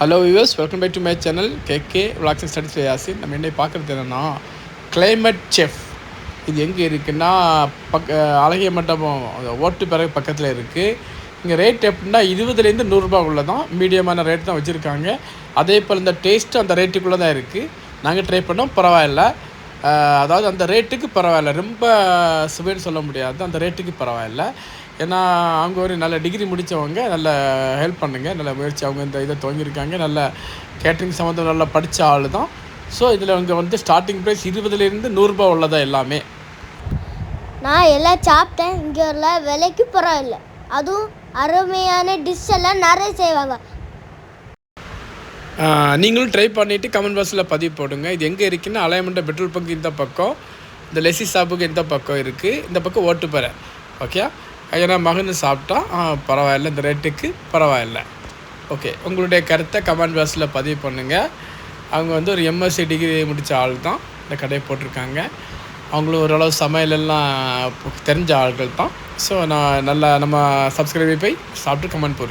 Hello viewers, welcome back to my channel KK vlogs and studies Yasin. நம்ம என்ன பார்க்குறது என்னென்னா கிளைமேட் செஃப். இது எங்கே இருக்குன்னா அழகிய மண்டபம் ஓட்டு பிறகு பக்கத்தில் இருக்குது. இங்கே ரேட் எப்படின்னா 20லேருந்து 100 உள்ள தான், மீடியமான ரேட் தான் வச்சுருக்காங்க. அதே போல் இந்த டேஸ்ட்டு அந்த ரேட்டுக்குள்ளே தான் இருக்குது. நாங்கள் ட்ரை பண்ணோம், பரவாயில்ல. அதாவது அந்த ரேட்டுக்கு பரவாயில்ல, ரொம்ப சுவைன்னு சொல்ல முடியாது, அந்த ரேட்டுக்கு பரவாயில்ல. ஏன்னா அவங்க ஒரு நல்ல டிகிரி முடித்தவங்க, நல்ல ஹெல்ப் பண்ணுங்க, நல்ல முயற்சி. அவங்க இந்த இதை துவங்கியிருக்காங்க, நல்ல கேட்ரிங் சம்மந்தம் நல்லா படித்த ஆள் தான். ஸோ இதில் அவங்க ஸ்டார்டிங் ப்ரைஸ் 20லேருந்து 100 உள்ளதான் எல்லாமே. நான் எல்லாம் சாப்பிட்டேன். இங்கே உள்ள விலைக்கு பரவாயில்ல, அதுவும் அருமையான டிஷ் எல்லாம் நிறைய செய்வாங்க. நீங்களும் ட்ரை பண்ணிவிட்டு கமெண்ட் பாக்ஸில் பதிவு போடுங்க. இது எங்கே இருக்குன்னா அலையமண்ட பெட்ரோல் பங்க் இந்த பக்கம், இந்த லெசி ஷாப்புக்கு இந்த பக்கம் இருக்குது, இந்த பக்கம் ஓட்டுப்பறை. ஓகே, ஏன்னா மகன் சாப்பிட்டா பரவாயில்ல, இந்த ரேட்டுக்கு பரவாயில்ல. ஓகே, உங்களுடைய கருத்தை கமெண்ட் பாக்ஸில் பதிவு பண்ணுங்கள். அவங்க ஒரு எம்எஸ்சி டிகிரி முடித்த ஆள் தான் இந்த கடையை போட்டிருக்காங்க. அவங்களும் ஓரளவு சமையலெல்லாம் தெரிஞ்ச ஆள்கள் தான். ஸோ நான் நல்லா நம்ம சப்ஸ்கிரைபை போய் சாப்பிட்டு கமெண்ட் போடுறேன்.